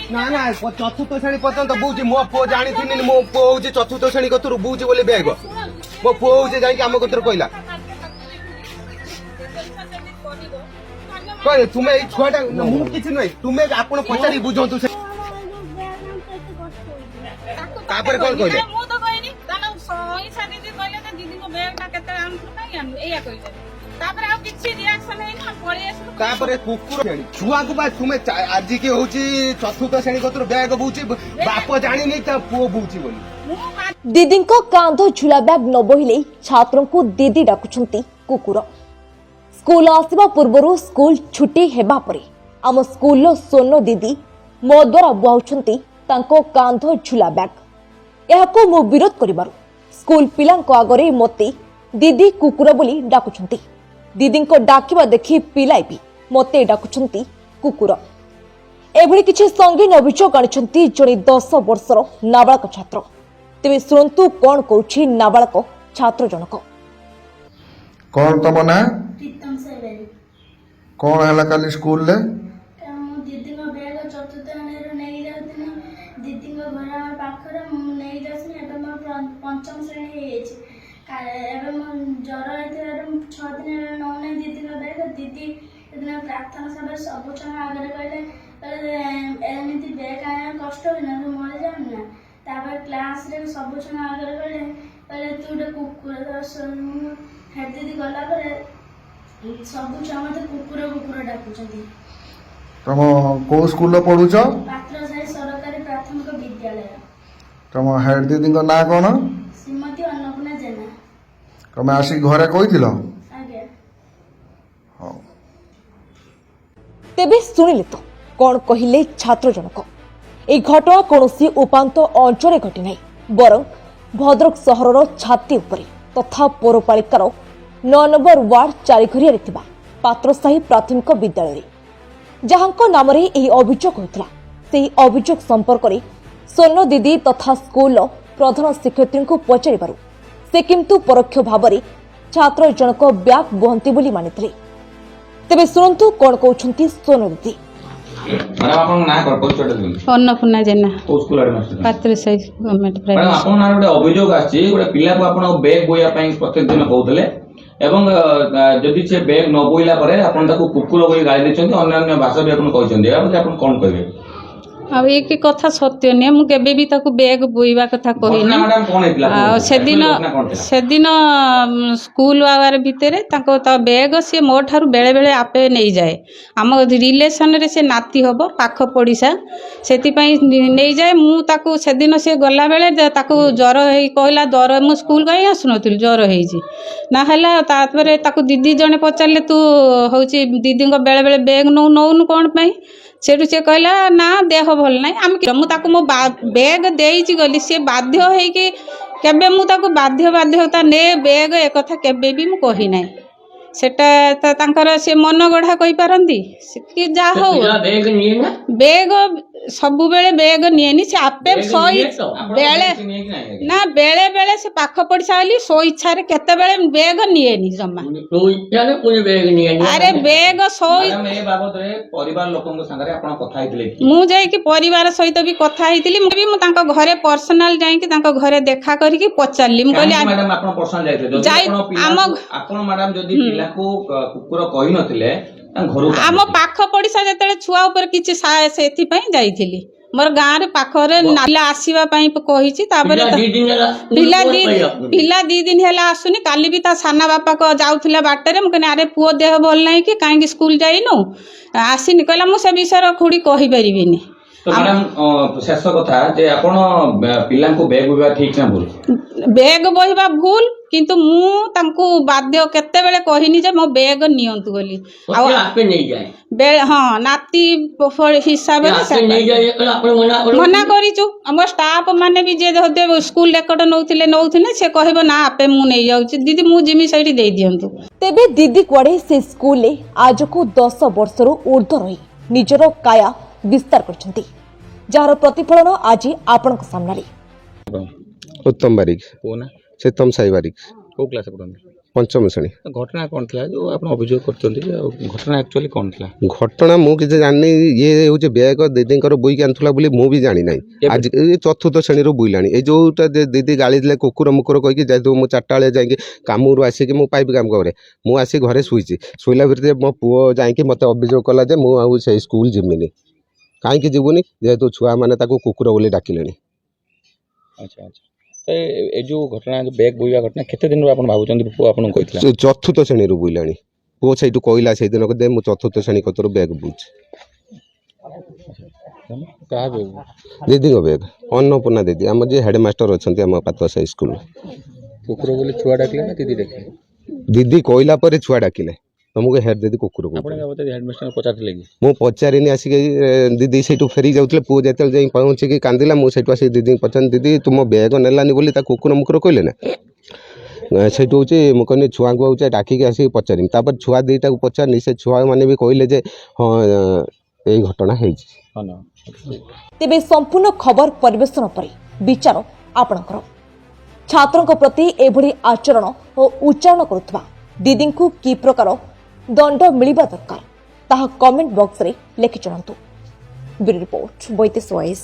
ना ना चतुर्थ श्रेणी पर्यंत बुझी मो पु जानी मो पु हूँ चतुर्थ श्रेणी कतुर बुझी बोले बैग मो पु हूँ जाकि आम कतर कहला कहे तुम्हें ये छुआटा मु किसी नुह तुम्हें आपण पचारि बुझंतु से तापर कौन कहले मु तो कहनी ताना सही सानी जी कहले जे दीदी को बैग ना केते आम नहीं आनु एया कहले तापर आ किछि रिएक्शन है ना पळे आसु तापर कुकुर छुआ को बा तुम्हें आज के होची चतुर्थ श्रेणी कतुर बैग बुझी बाप जानी नहीं ता पुओ बुझी बोली दीदी कांध झुला बैग न बोहिले छात्रों को दीदी डाकुछंती कुकुर स्कूल आसवा पूर्व स्कूल छुट्टी हेबा परे आम स्कूल सोन दीदी मो द्वारा बुआउछंती तांको कांध झुला बैग एहाको मु विरोध करिबारु स्कूल पिलांको आगरे मते दीदी कुकुर बोली डाकुछंती दीदी को डाकिबा देखि पिलाई भी मते डाकुछंती कुकुर एभଳି କିଛି संगीन अभियोग आनिछंती जणे 10 वर्षर नाबालक छात्र तेबे सुनंतु कोन कहूछि नाबालक छात्र जनक कौन तम ना प्रीतम सेवेरी कौन है काली स्कूल ले दीदी बैग चतुर्थ श्रेणी नहीं जाती दीदी घर पाखर नहीं जाती पंचम श्रेणी ज्वर होता 6 दिन नौना दीदी बैग दीदी प्रार्थना सभा सब छुआ आगे कहले एमती बैग आया कष्ट होना तू मरी जाऊना तापर क्लास रे सब छुआ आगे कहले तू गोटे कुकुर हेड दीदी गला सब छुआ मत कुकुर कुकुर डाकुचंती तुम को स्कूल पढ़ुच पात्रसाही सरकारी प्राथमिक विद्यालय तुम हेड दीदी ना कौन श्रीमती अन्नपूर्णा जेना तुम आसिक घरे कही आगे तेबे सुनिले तो कौन कहिले छात्र जनक এই ঘটনা কোনসি উপান্ত অঞ্চলে ঘটি নাই বরং ভদ্রক সহরর ছাতি উপরে তথা পৌরপালিকার 9 নম্বর ওয়ার্ড চারিঘরিয়ারে থিবা পাত্রসাহী প্রাথমিক বিদ্যালয়ে যাহাଙ୍କ নামରେ ଏହି ଅଭିଯୋଗ ହୋଇଥିଲା ସେହି ଅଭିଯୋଗ ସମ୍ପର୍କରେ ସ୍ୱର୍ଣ୍ଣ ଦିଦି ତଥା ସ୍କୁଲର ପ୍ରଧାନ ଶିକ୍ଷୟିତ୍ରୀଙ୍କୁ ପଚାରିବାରୁ ସେ କିନ୍ତୁ ପରୋକ୍ଷ ଭାବରେ ଛାତ୍ର ଜଣକ ବ୍ୟାଗ୍ ବୁହନ୍ତି ବୋଲି ମାନିଥିଲେ ତେବେ ଶୁଣନ୍ତୁ କଣ କହୁଛନ୍ତି ସ୍ୱର୍ଣ୍ଣ ଦିଦି मैडम आपन ना कर परिचय देबे अन्नपूर्णा जेना को स्कूल एडमिशन पात्र साइज गवर्नमेंट मैडम प्राइवेट आपन ना गोटे अभियोग आछि गोटे पिला को आपन बैग बोया पई प्रत्येक दिन कहउतले एवं जदि से बैग न बोइला परे आपन ताको कुकुर बोई गाली देछन्ती अन्य अन्य भाषा भी आपन कहछन्ती आपन कोन कहबे अब एक कथा सत्य ने मु केबे भी ताको बैग बोइबा कथा कहिनी मैडम कोन हेतला से दिन स्कूल आवर भितरे ताको ता बैग से मो ठारू बेले बेले आपे नहीं जाए आम रिलेशन रे से नाती होबो पाख पड़िसा सेति पई नहीं जाए मु ताको से दिन से गला बेले ताको ज्वर हेई कहला ज्वर मु स्कूल गई आसुनथिल ज्वर हेई ना हला तापरे ताको दीदी जने पचारले तू होची दीदी को बेले बेले बैग नौनु कोन पई सेठू से कहला ना देह भल ना आम मो बैग देगी गली सी बाध्य होगी केबे मु ताको बाध्यता ने बैग एक केबे भी मु कही ना सेटा तांकर से मन गढ़ा कहि पारंती कि जा हो बैग सब बेले बैग निएनी से आपे सही बेले ना बेले बेले से पाख पड़सा वाली सो इच्छा रे केते बेले बैग निएनी जम्मा तो इच्छा रे कोनी बैग निएनी अरे बैग सो मैडम ए बाबत रे परिवार लोकन संगे आपण कथा हितले मु जाई कि परिवार सहित भी कथा हितली मु भी मु तांको घरे पर्सनल जाई कि तांको घरे देखा करी कि पचारली मु कहली मैडम आपण पर्सनल जाइथे जदि आपण मैडम जदि पिला को कुकुर कहि नथिले आम पाख पड़िसा जते छुआ ऊपर किछि सेथि पई जाईथिली मोर गां रे पाखरे नाला आसीबा पई कहिछि ताबरे पिला 2 दिन हैला आसुनी काली भी ता साना बापा को जाउथिला बाटरे म कने अरे पुओ देह भल नाही कि काहे स्कूल जाइनो आसीनी कहला मु से विषय खुडी कहि परिबिनी तो मैडम शेष कथा जे आपण पिला को बैग बोइबा ठीक ना भूल बैग बोइबा भूल किंतु मु तांको बाध्य केते बेले कहिनी जे मो बैग नियंतु बोली आ आपे नहीं जाए बे हां नाती हिसाब रे मना करिचु हम स्टाफ माने भी जे होते स्कूल रेकर्ड नौथिले से कहबो ना आपे मु नै जाउची दीदी मु जिमी सैडी दे दियंतु तेबे दीदी कुआडे से स्कूल ले आज को 10 वर्षरो ऊर्ध्व रही निजरो काया विस्तार करछंती जार प्रतिफलन आज आपनक सामने उत्तम बारिक कोना सीतम साई बारिक को क्लास पढन पंचम श्रेणी घटना कौन था जो आप अभियोग करते घटना एक्चुअली कौन था घटना मु किसी जानी ये हूँ बैग दीदी बोईक आनुला बोली मु भी जानी ना आज चतुर्थ श्रेणी बुईला ये जोटा दीदी गाड़ी दे कुकुर मुकुर कहीकि जेहतु मुझे 4टा बेले जाकि कम आसिक मु पाइप काम करे मुझे आसिक घरे शुईची शुईला भितर मो पुओ जाकि मत अभियोग कला मुझे स्कूल जिमिनी कहीं जीवनी जेहेतु छुआ मैंने कुकुर बोली डाकिले। अच्छा अच्छा तो ये जो घटना जो बैग बोईवा घटना केते दिन आप भावुँ पुओ आपको कहला चतुर्थ श्रेणी बुईला पुओ से कहला से दिन दे मुझे चतुर्थ श्रेणी कतर बैग बुझे दीदी बैग अन्नपूर्णा दीदी आम जी हेडमास्टर अच्छा आम पातुआ साई स्कूल कुकुर बोली छुआ डाकिले ना दीदी डाकिले दीदी कहला पर छुआ डाकिले तुमको हेड दीदी कुकुर को हेडमास्टर पचारे मु पचारिनी आसिक दीदी से फेरी जाते पुओ जो पहुँचिकी कांदिला मुझे दीदी पचार दीदी तुम बैग नेलानी बोली कुकुर मुकुर कहले ना से हूँ मुझे छुआ को डाकिक आसिक पचारि छुआ दीटा को पचारनी से छुआ मैंने भी कहले हाँ यही घटना है। तेबे संपूर्ण खबर परिवेशन पर विचार आपणकर छात्रों प्रति एभली आचरण और उच्चारण करुवा दीदी को कि प्रकार दंड मिलिबा दरकार ताहा कमेंट बॉक्स रे लिखि जणांतु। Bureau report 32 voice.